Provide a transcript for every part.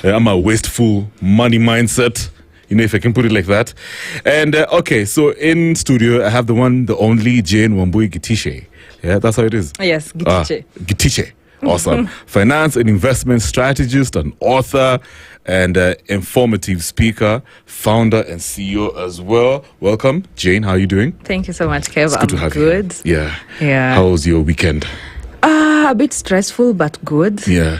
I'm a wasteful money mindset. If I can put it like that. And okay, so in studio, I have the one, the only Jane Gitiche. Yeah, that's how it is. Yes, Gitiche. Gitiche. Awesome. Finance and investment strategist, an author, and informative speaker, founder and CEO as well. Welcome, Jane. How are you doing? Thank you so much, Kev. It's good to have good. You. Yeah. How was your weekend? A bit stressful, but good. Yeah.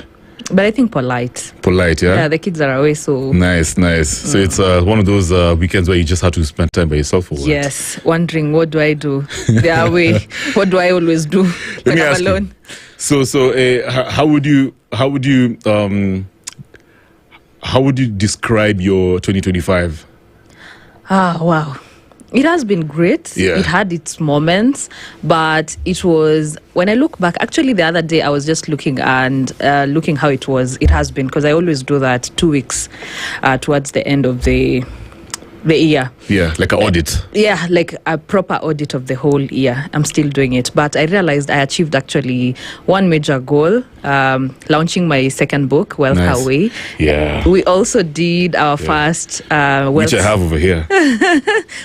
But I think polite. Polite, yeah? Yeah, the kids are away, so... Nice. So it's one of those weekends where you just have to spend time by yourself, or what? Yes, wondering, what do I do? They are away. What do I always do when I'm alone? So, how would you describe your 2025? Wow. It has been great. Yeah. It had its moments, but it was, when I look back, actually the other day I was just looking and looking how it has been, because I always do that 2 weeks towards the end of the year. Yeah, like an audit. Yeah, like a proper audit of the whole year. I'm still doing it, but I realized I achieved actually one major goal, launching my second book, Wealth Nice. Away. Yeah. We also did our first which I have over here.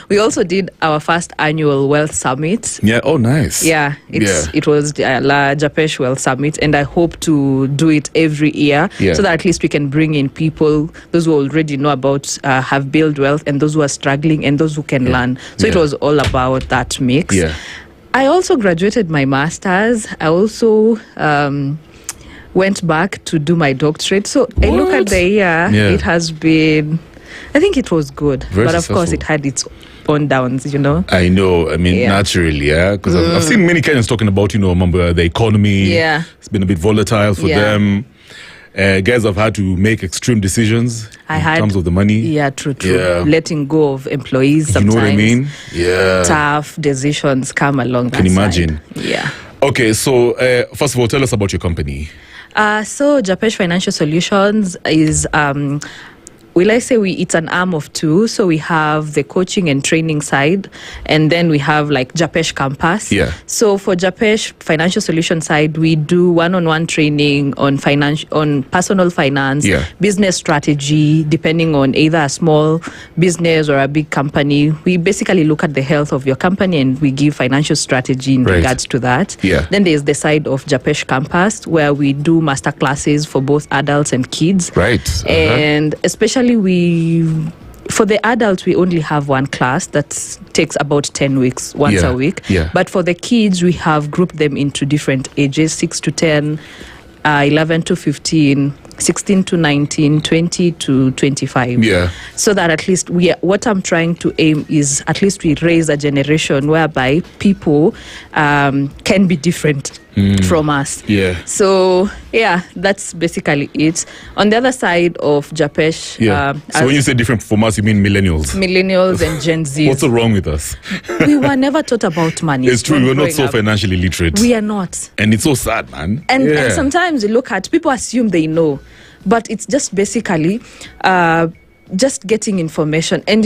we also did our first annual Wealth Summit. Yeah. Oh, nice. Yeah, it was La Japesh Wealth Summit, and I hope to do it every year, so that at least we can bring in people, those who already know about, have built wealth, and those who are struggling, and those who can learn. So it was all about that mix. Yeah. I also graduated my master's. I also went back to do my doctorate. So I look at the year, it has been, I think it was good. Very but successful. Of course it had its own downs, I know. I mean, naturally, because I've seen many Kenyans talking about, the economy. Yeah. It's been a bit volatile for them. Guys have had to make extreme decisions in terms of the money. Yeah, true. Yeah. Letting go of employees sometimes. You know what I mean? Yeah. Tough decisions come along that Can imagine. side. Yeah. Okay, so first of all, tell us about your company. So Japesh Financial Solutions is... it's an arm of two. So we have the coaching and training side, and then we have like Japesh Campus. Yeah. So for Japesh Financial Solution side, we do one-on-one training on personal finance, business strategy, depending on either a small business or a big company. We basically look at the health of your company and we give financial strategy in regards to that. Yeah. Then there's the side of Japesh Campus, where we do master classes for both adults and kids. Right. And especially for the adults, we only have one class that takes about 10 weeks, once a week. Yeah. But for the kids, we have grouped them into different ages, 6 to 10, 11 to 15, 16 to 19, 20 to 25. Yeah. So that at least what I'm trying to aim is at least we raise a generation whereby people can be different from us. Yeah. So that's basically it. On the other side of Japesh, so when you say different from us, you mean millennials? Millennials and Gen Z. What's so wrong with us? We were never taught about money. It's true. We're not so financially literate. We are not. And it's so sad, man. And sometimes you look at, people assume they know, but it's just basically just getting information. And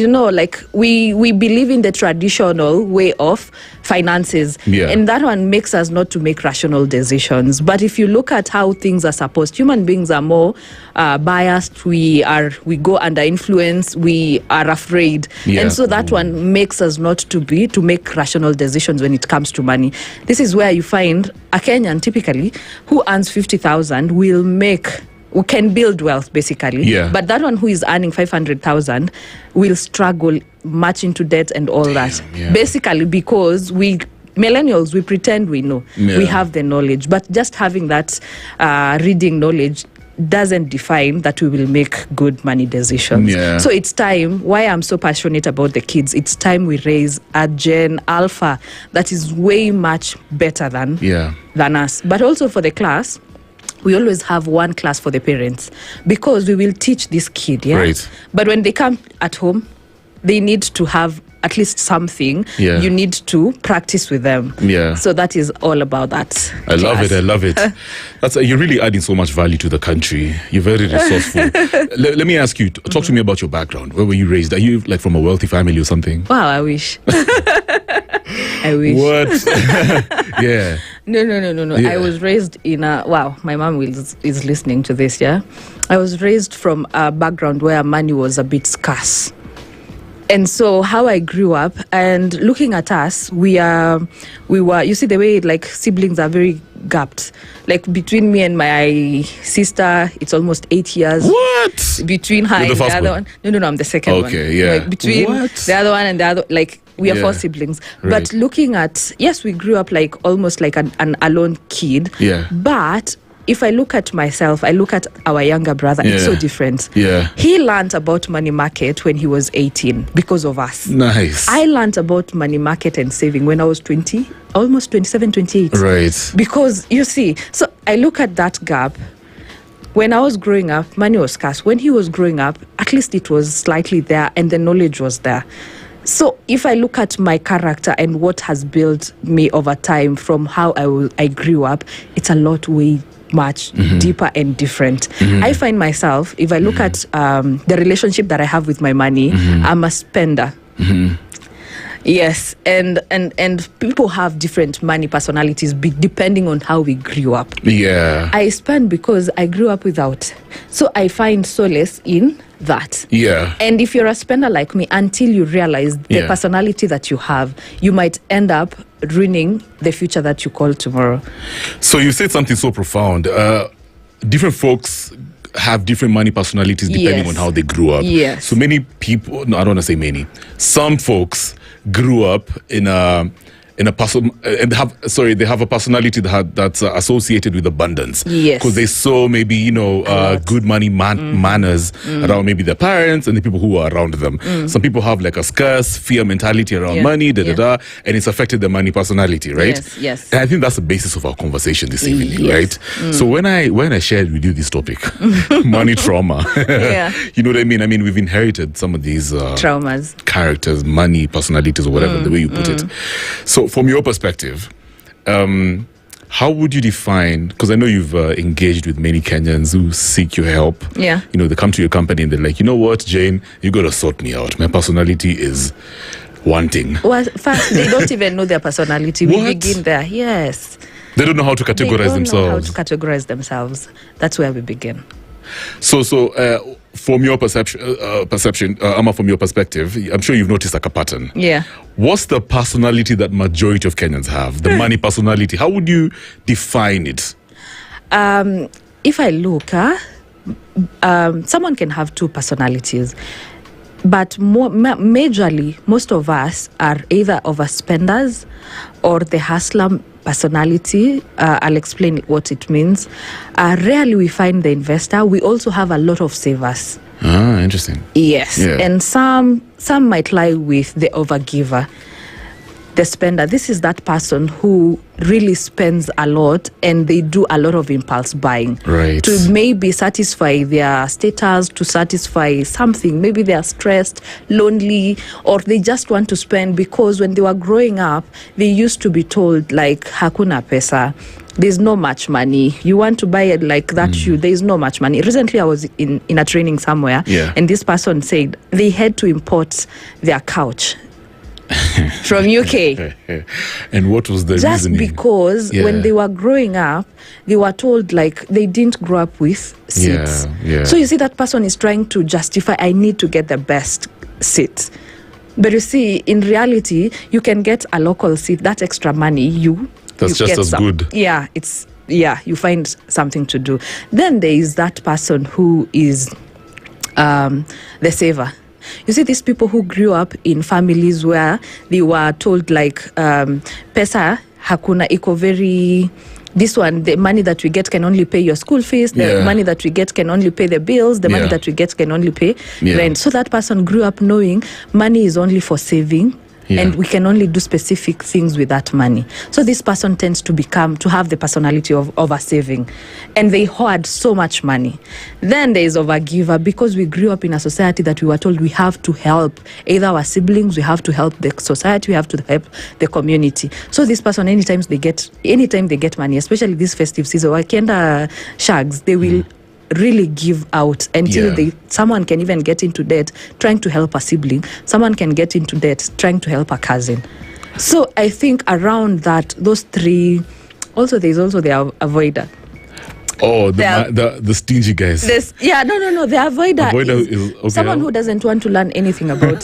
we believe in the traditional way of finances, and that one makes us not to make rational decisions. But if you look at how things are supposed, human beings are more biased. We go under influence. We are afraid, and so that one makes us not to make rational decisions when it comes to money. This is where you find a Kenyan typically who earns 50,000 we can build wealth basically. Yeah. But that one who is earning 500,000 will struggle much into debt and all that. Yeah. Basically because millennials, we pretend we know. Yeah. We have the knowledge. But just having that reading knowledge doesn't define that we will make good money decisions. Yeah. So it's time, why I'm so passionate about the kids, it's time we raise a Gen Alpha that is way much better than us. But also for the class, we always have one class for the parents, because we will teach this kid. Right. But when they come at home, they need to have at least something. You need to practice with them. So that is all about that. I love it. You're really adding so much value to the country. You're very resourceful. Let me ask you, talk to me about your background. Where were you raised? Are you like from a wealthy family or something? Wow, I wish. I wish. What? Yeah. No. Yeah. I was raised in a... Wow, my mom is listening to this, yeah? I was raised from a background where money was a bit scarce. And so how I grew up, and looking at us, we were, you see the way like siblings are very gapped. Like between me and my sister, it's almost 8 years. What? Between her You're and the the first other one? one. No, I'm the second one. Okay, yeah. Like between the other one and the other, like we are Yeah. 4 siblings. Right. But looking at, yes, we grew up like almost like an alone kid. Yeah. But if I look at myself, I look at our younger brother, it's so different. Yeah. He learned about money market when he was 18 because of us. Nice. I learned about money market and saving when I was 20, almost 27, 28. Right. Because you see, so I look at that gap. When I was growing up, money was scarce. When he was growing up, at least it was slightly there and the knowledge was there. So if I look at my character and what has built me over time from how I grew up, it's a lot way much deeper and different. I find myself, if I look at the relationship that I have with my money, I'm a spender. Yes, and people have different money personalities depending on how we grew up. Yeah. I spend because I grew up without. So I find solace in that. Yeah. And if you're a spender like me, until you realize the personality that you have, you might end up ruining the future that you call tomorrow. So you said something so profound. Different folks have different money personalities depending on how they grew up. Yes. So many people, no, I don't want to say many. Some folks grew up in a person and they have a personality that's associated with abundance. Yes. Because they saw maybe good money manners around maybe their parents and the people who are around them. Some people have like a scarce fear mentality around money, and it's affected their money personality, right? Yes. And I think that's the basis of our conversation this evening, Yes. right? So when I shared with you this topic, money trauma, you know what I mean? I mean, we've inherited some of these Traumas. characters, money personalities, or whatever the way you put it. So from your perspective, how would you define, because I know you've engaged with many Kenyans who seek your help. Yeah. They come to your company and they're like, you know what, Jane, you got to sort me out. My personality is wanting. Well, first, they don't even know their personality. We What? begin there. Yes. They don't know how to categorize They don't know how themselves. to categorize themselves. That's where we begin. So from your perception, Amma, from your perspective, I'm sure you've noticed like a pattern. Yeah. What's the personality that majority of Kenyans have? The money personality. How would you define it? If I look, someone can have 2 personalities. But majorly, most of us are either overspenders or the hustler personality. I'll explain what it means. Rarely we find the investor. We also have a lot of savers. Ah, interesting. Yes. Yeah. And some might lie with the overgiver. The spender, this is that person who really spends a lot and they do a lot of impulse buying. Right. To maybe satisfy their status, to satisfy something. Maybe they are stressed, lonely, or they just want to spend because when they were growing up, they used to be told like, hakuna pesa. There's no much money. You want to buy it like that shoe, there's no much money. Recently, I was in a training somewhere, and this person said they had to import their couch from UK. And what was the Just reasoning? because when they were growing up, they were told like they didn't grow up with seats. Yeah. So you see that person is trying to justify, I need to get the best seat. But you see, in reality, you can get a local seat, that extra money, That's you just get as good. Yeah, you find something to do. Then there is that person who is the saver. You see, these people who grew up in families where they were told like, pesa hakuna iko very... This one, the money that we get can only pay your school fees. The money that we get can only pay the bills. The money that we get can only pay rent. So that person grew up knowing money is only for saving. And we can only do specific things with that money. So this person tends to have the personality of a saving. And they hoard so much money. Then there is overgiver, because we grew up in a society that we were told we have to help either our siblings, we have to help the society, we have to help the community. So this person, anytime they get money, especially this festive season, wakienda shags, they will really give out until someone can even get into debt trying to help a sibling. Someone can get into debt trying to help a cousin. So I think around those 3 Also, there's also the avoider. Oh, the stingy guys. No. The avoider is okay. Someone who doesn't want to learn anything about.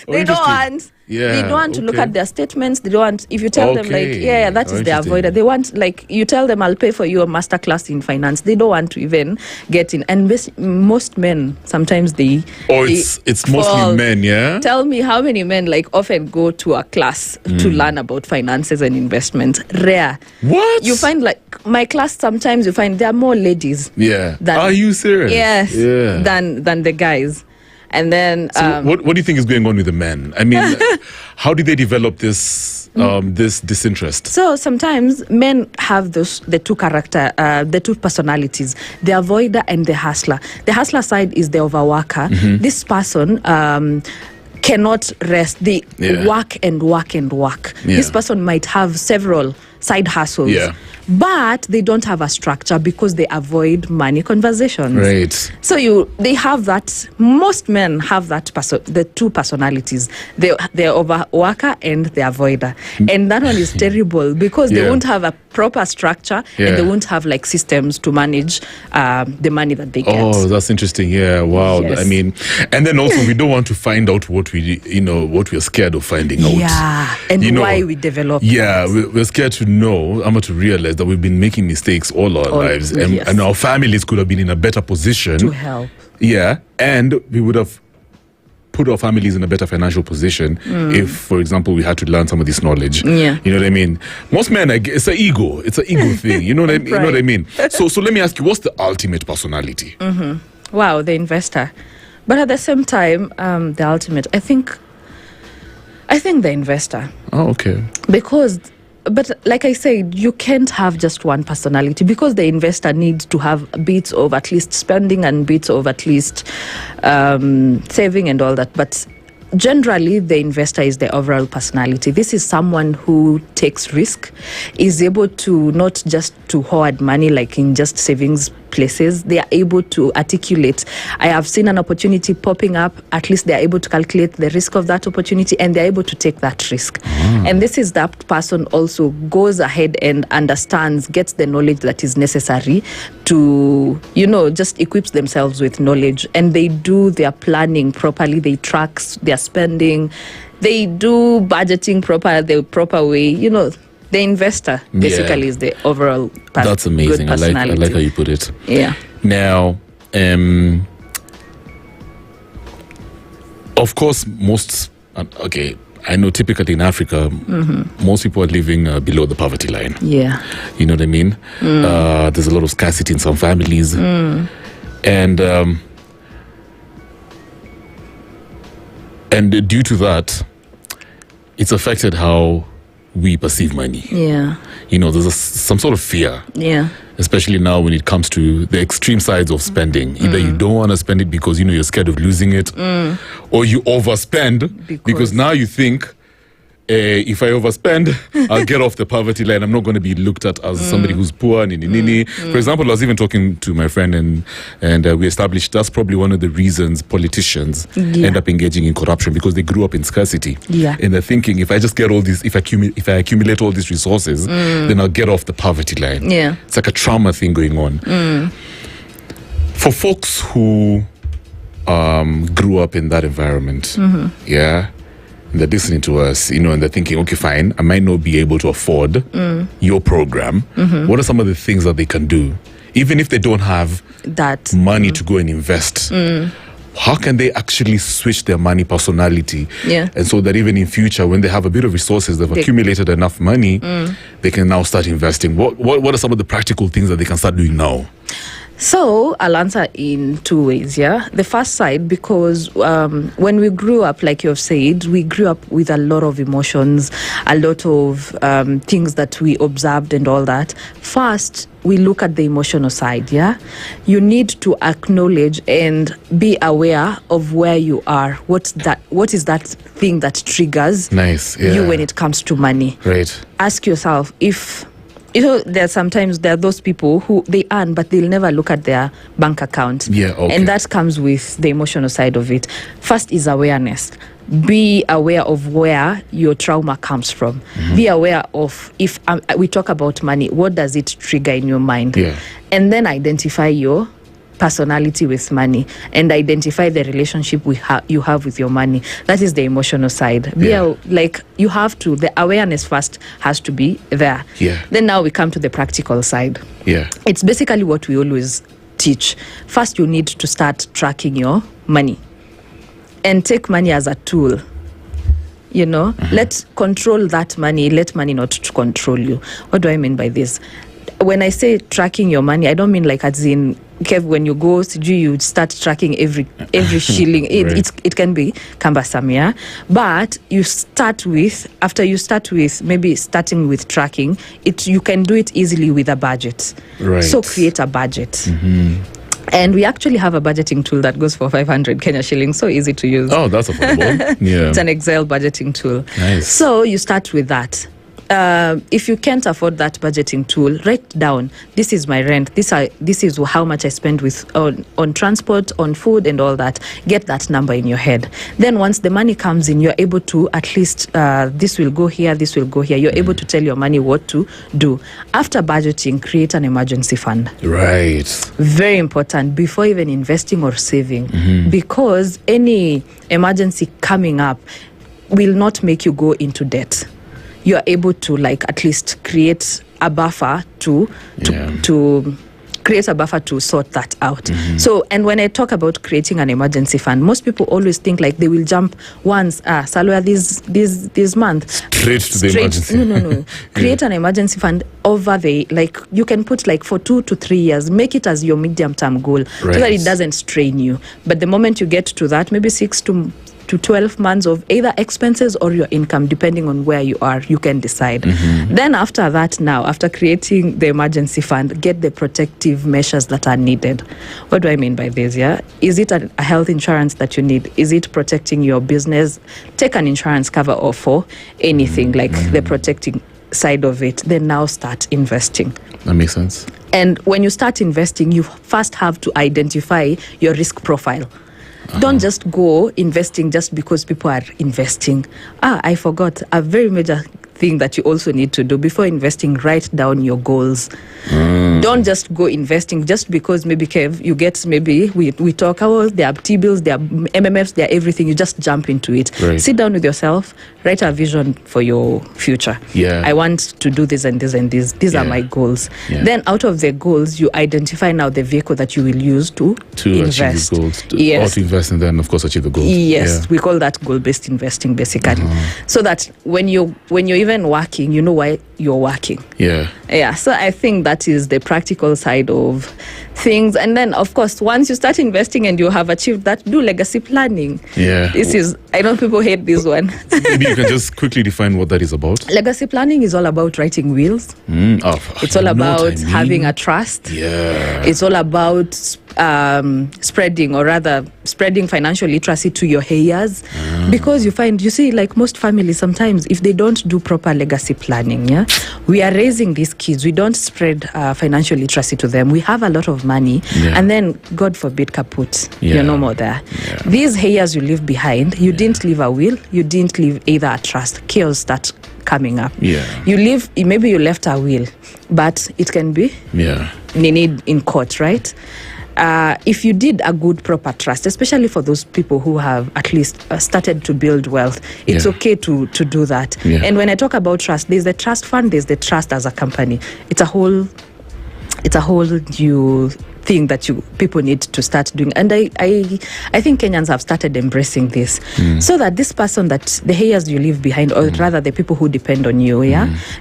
They don't want. Yeah, they don't want to look at their statements. They don't want. If you tell them that is the avoider. They want you tell them, I'll pay for you a masterclass in finance. They don't want to even get in. And most men sometimes they. It's mostly men, yeah. Tell me how many men often go to a class to learn about finances and investment. Rare. What? You find my class, sometimes you find there are more ladies. Yeah. Are you serious? Yes. Yeah. Than the guys. And then what do you think is going on with the men? I mean, how did they develop this this disinterest? So sometimes men have the two personalities, the avoider and the hustler. The hustler side is the overworker. This person cannot rest. They work and work and work. Yeah. This person might have several side hustles. Yeah. But they don't have a structure because they avoid money conversations. Right. So they have that. Most men have that the two personalities, the overworker and the avoider, and that one is terrible because they won't have a proper structure and they won't have systems to manage the money that they get. Oh, that's interesting. Yeah. Wow. Yes. I mean, and then also we don't want to find out what we're scared of finding out. Yeah. And why we develop. Yeah, we're scared to know. I'm to realize that we've been making mistakes all our lives, and our families could have been in a better position to help. Yeah, and we would have put our families in a better financial position if, for example, we had to learn some of this knowledge. Yeah. You know what I mean? Most men, it's an ego. It's an ego thing. You know what I mean? You know what I mean? So let me ask you, what's the ultimate personality? Wow, the investor. But at the same time, the ultimate, I think the investor. Oh, okay. But like I said, you can't have just one personality because the investor needs to have bits of at least spending and bits of at least saving and all that. But generally, the investor is the overall personality. This is someone who takes risk, is able to not just to hoard money in just savings places. They are able to articulate. I have seen an opportunity popping up. At least they are able to calculate the risk of that opportunity and they're able to take that risk. And this is that person also goes ahead and understands, gets the knowledge that is necessary to, just equips themselves with knowledge. And they do their planning properly. They track their spending. They do budgeting the proper way. The investor basically is the overall That's amazing. Good personality. I like how you put it. Yeah. Now, of course, I know typically in Africa, most people are living below the poverty line. Yeah. You know what I mean? There's a lot of scarcity in some families. And due to that, it's affected how we perceive money. Yeah. There's some sort of fear. Yeah. Especially now when it comes to the extreme sides of spending. Either you don't want to spend it because you're scared of losing it, or you overspend because now you think, if I overspend, I'll get off the poverty line. I'm not going to be looked at as somebody who's poor. For example, I was even talking to my friend and we established that's probably one of the reasons politicians end up engaging in corruption, because they grew up in scarcity. Yeah. And they're thinking, if I just get all these, if I accumulate all these resources, then I'll get off the poverty line. Yeah. It's like a trauma thing going on. For folks who grew up in that environment, they're listening to us, and they're thinking, okay, fine, I might not be able to afford your program. What are some of the things that they can do? Even if they don't have that money to go and invest, how can they actually switch their money personality? Yeah. And so that even in future, when they have a bit of resources, they've accumulated enough money, they can now start investing. What are some of the practical things that they can start doing now? So I'll answer in two ways, yeah. The first side, because when we grew up, like you have said, we grew up with a lot of emotions, a lot of things that we observed and all that. First, we look at the emotional side, yeah. You need to acknowledge and be aware of where you are. What is that thing that triggers you when it comes to money? Right. Ask yourself, if there are those people who they earn, but they'll never look at their bank account. Yeah, okay. And that comes with the emotional side of it. First is awareness. Be aware of where your trauma comes from. Be aware of, if we talk about money, what does it trigger in your mind? Yeah. And then identify your personality with money and identify the relationship you have with your money. That is the emotional side. You have to, the awareness first has to be there. Yeah. Then now we come to the practical side. Yeah. It's basically what we always teach. First, you need to start tracking your money and take money as a tool. Let's control that money. Let money not to control you. What do I mean by this? When I say tracking your money, I don't mean like as in, Kev, when you go you start tracking every shilling. It can be cumbersome, yeah. But after you start with maybe starting with tracking, you can do it easily with a budget. Right. So create a budget. And we actually have a budgeting tool that goes for 500 Kenya shillings. So easy to use. Oh, that's affordable. Yeah. It's an Excel budgeting tool. Nice. So you start with that. If you can't afford that budgeting tool, write down, this is my rent, this is how much I spend on transport, on food and all that. Get that number in your head. Then once the money comes in, you're able to at least, this will go here, this will go here. You're able to tell your money what to do. After budgeting, create an emergency fund. Right. Very important before even investing or saving, because any emergency coming up will not make you go into debt. You are able to at least create a buffer to create a buffer to sort that out. So, and when I talk about creating an emergency fund, most people always think like they will jump once, Salwa this month. Straight to the emergency. No. Create an emergency fund over you can put for 2 to 3 years, make it as your medium-term goal, so that it doesn't strain you. But the moment you get to that, maybe 6 to 12 months of either expenses or your income, depending on where you are, you can decide. Then after that, after creating the emergency fund, get the protective measures that are needed. What do I mean by this? Yeah, is it a health insurance that you need? Is it protecting your business? Take an insurance cover or for anything the protecting side of it. Then now start investing. That makes sense. And when you start investing, you first have to identify your risk profile. Don't just go investing just because people are investing. I forgot a very major thing that you also need to do before investing. Write down your goals. Don't just go investing just because maybe Kev, you get we talk about there are T-bills, there are MMFs, there are everything. You just jump into it. Right. Sit down with yourself, write a vision for your future. Yeah. I want to do this and this and this. These are my goals. Yeah. Then out of the goals, you identify now the vehicle that you will use to invest. Achieve the goals. Yes. Or to invest and then of course achieve the goals. Yes. We call that goal-based investing basically. So that when you're even working, you know why you're working. Yeah. So I think that is the practical side of things. And then of course, once you start investing and you have achieved that, do legacy planning. Yeah. I know people hate this one. Maybe you can just quickly define what that is about. Legacy planning is all about writing wills. It's all about having a trust. Yeah. It's all about spreading financial literacy to your heirs. Because you see most families sometimes, if they don't do proper legacy planning, we are raising these kids, we don't spread financial literacy to them. We have a lot of money and then God forbid kaput, you're no more there. These heirs you leave behind, you didn't leave a will, you didn't leave either a trust. Chaos start coming up. Maybe you left a will, but it can be need in court, right? If you did a good proper trust, especially for those people who have at least started to build wealth, it's okay to do that. And when I talk about trust, there's the trust fund, there's the trust as a company. It's a whole new thing that people need to start doing. And I think Kenyans have started embracing this, so that this person, that the heirs you leave behind, or rather the people who depend on you,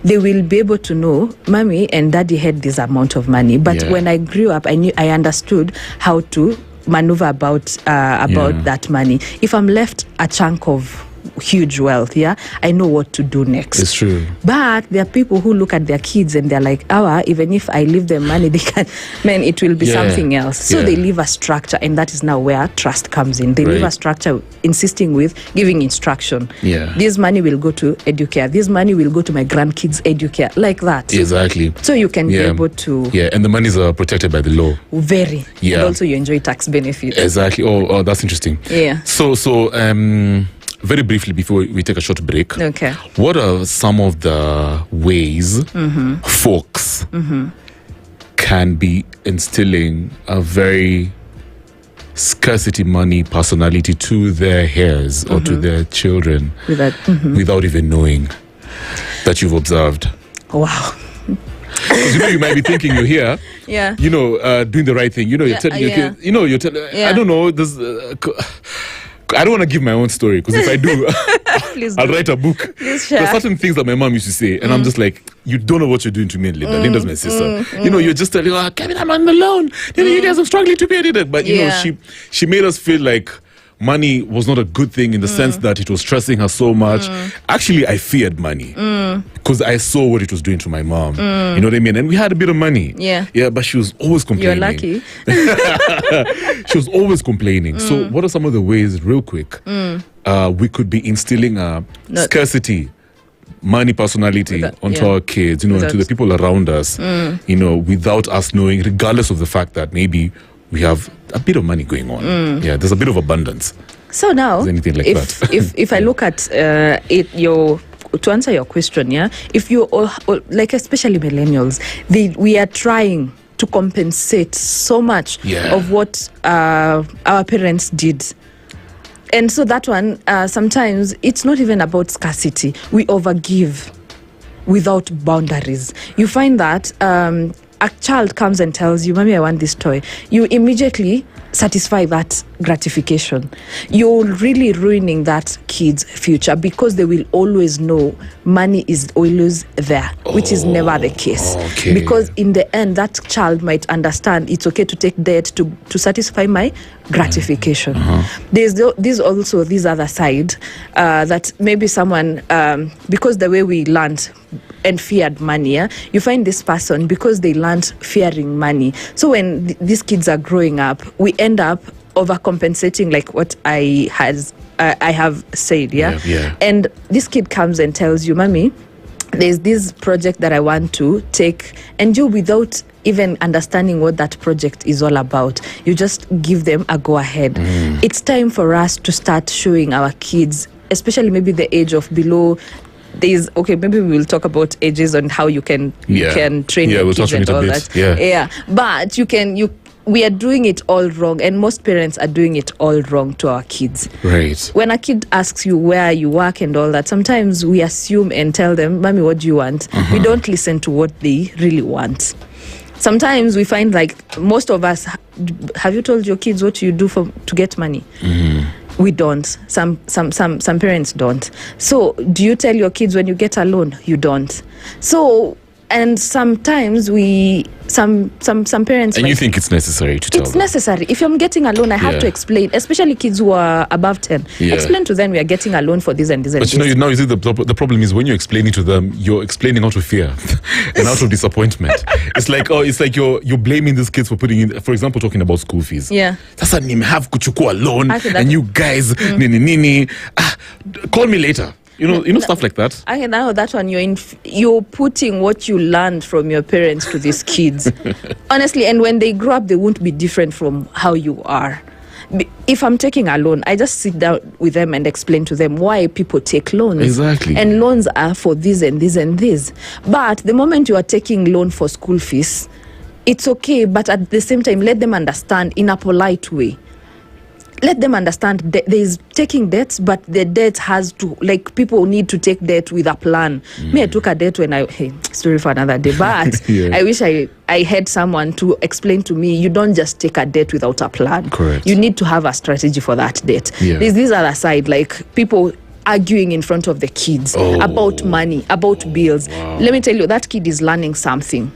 they will be able to know, mommy and daddy had this amount of money, but when I grew up, I understood how to maneuver about that money. If I'm left a chunk of huge wealth, I know what to do next. It's true. But there are people who look at their kids and they're like, even if I leave them money, they can, man, it will be something else. So they leave a structure, and that is now where trust comes in. They leave a structure insisting with giving instruction. This money will go to educare. This money will go to my grandkids' educare, like that. Exactly. So you can be able to... and the monies are protected by the law. Very. And also you enjoy tax benefits. Exactly. Oh, that's interesting. So, very briefly before we take a short break, what are some of the ways folks can be instilling a very scarcity money personality to their heirs or to their children without even knowing that you've observed? Wow. Because you might be thinking you're here, doing the right thing. You're telling your kid, you're telling, I don't know, this. I don't want to give my own story, because if I do, I'll write a book. There's certain things that my mom used to say, and I'm just like, you don't know what you're doing to me and Linda. Linda's my sister. You're just telling, Kevin, I'm on the loan. You guys are struggling to pay it. But, she made us feel like money was not a good thing in the sense that it was stressing her so much. Actually, I feared money because I saw what it was doing to my mom. You know what I mean? And we had a bit of money. Yeah, but she was always complaining. You're lucky. She was always complaining. So what are some of the ways, real quick, we could be instilling a scarcity money personality onto our kids, and to the people around us, without us knowing, regardless of the fact that maybe we have a bit of money going on. There's a bit of abundance. So now, anything like if I look at to answer your question, if you all, like especially millennials, we are trying to compensate so much of what our parents did. And so that one, sometimes it's not even about scarcity. We overgive without boundaries. You find that a child comes and tells you, Mommy, I want this toy. You immediately satisfy that gratification. You're really ruining that kid's future, because they will always know money is always there, which is never the case. Because in the end, that child might understand it's okay to take debt to satisfy my gratification. There's this other side that maybe someone, because the way we learned and feared money, you find this person, because they learned fearing money. So when these kids are growing up, we end up overcompensating, like what I have said, And this kid comes and tells you, Mommy, there's this project that I want to take, and you, without even understanding what that project is all about, you just give them a go ahead. It's time for us to start showing our kids, especially maybe the age of below. Maybe we will talk about ages and how you can train your kids and all that. But we are doing it all wrong, and most parents are doing it all wrong to our kids. Right. When a kid asks you where you work and all that, sometimes we assume and tell them, Mommy, what do you want? We don't listen to what they really want. Sometimes we find, like, most of us, have you told your kids what you do to get money? We don't. Some parents don't. So do you tell your kids when you get a loan? You don't. So, and sometimes some parents, and you think it's necessary to tell them. It's necessary. If I'm getting a loan, I have to explain, especially kids who are above 10. Explain to them we are getting a loan for this and this and this. But now you see the problem is, when you're explaining to them, you're explaining out of fear and out of disappointment. It's like you're blaming these kids for putting in, for example, talking about school fees. Sasa nimehave kuchukua loan and you guys nini call me later. You know stuff like that. I know that one. You're putting what you learned from your parents to these kids, honestly. And when they grow up, they won't be different from how you are. If I'm taking a loan, I just sit down with them and explain to them why people take loans. Exactly. And loans are for this and this and this. But the moment you are taking loan for school fees, it's okay. But at the same time, let them understand in a polite way. Let them understand that there is taking debts, but the debt has to, like, people need to take debt with a plan. Me, I took a debt when story for another day, but I wish I had someone to explain to me, you don't just take a debt without a plan. Correct. You need to have a strategy for that debt. There's this other side, like people arguing in front of the kids about money, about bills. Let me tell you, that kid is learning something.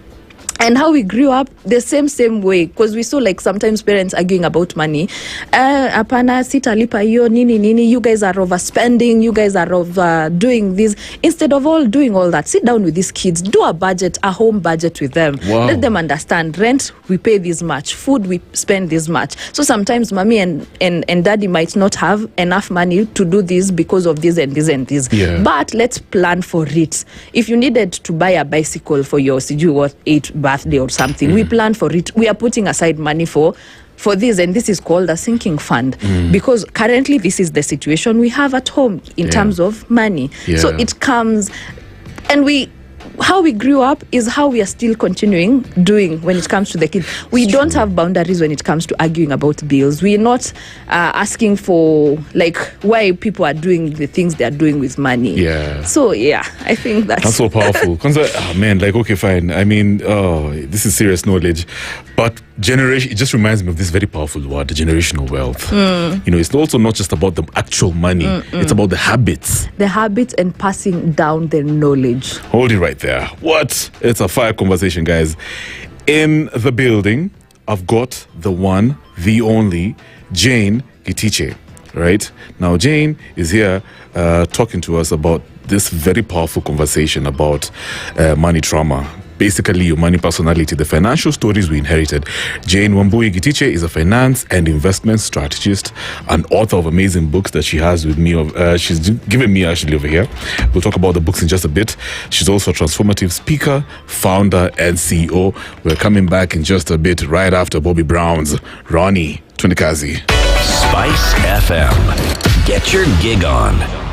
And how we grew up the same way, because we saw like sometimes parents arguing about money. Apana sitalipa hiyo nini, you guys are overspending, you guys are doing this. Instead of all doing all that, sit down with these kids, do a budget, a home budget with them. Wow. Let them understand rent, we pay this much, food, we spend this much. So sometimes mommy and daddy might not have enough money to do this because of this and this and this. Yeah. But let's plan for it. If you needed to buy a bicycle for your 8th birthday or something, we plan for it. We are putting aside money for this, and this is called a sinking fund, because currently this is the situation we have at home in terms of money. So it comes, and how we grew up is how we are still continuing doing when it comes to the kids. We don't have boundaries when it comes to arguing about bills. We're not asking for like why people are doing the things they are doing with money. Yeah. So I think that's so powerful. Man, like, okay, fine. I mean, this is serious knowledge, but generation. It just reminds me of this very powerful word, generational wealth. You know, it's also not just about the actual money. It's about the habits. The habits and passing down the knowledge. Hold it right there. What? It's a fire conversation, guys. In the building, I've got the one, the only, Jane Gitiche. Right? Now, Jane is here talking to us about this very powerful conversation about money trauma. Basically, your money personality, the financial stories we inherited. Jane Gitiche is a finance and investment strategist and author of amazing books that she has with me. She's given me actually over here. We'll talk about the books in just a bit. She's also a transformative speaker, founder, and CEO. We're coming back in just a bit, right after Bobby Brown's Ronnie Twinikazi. Spice FM. Get your gig on.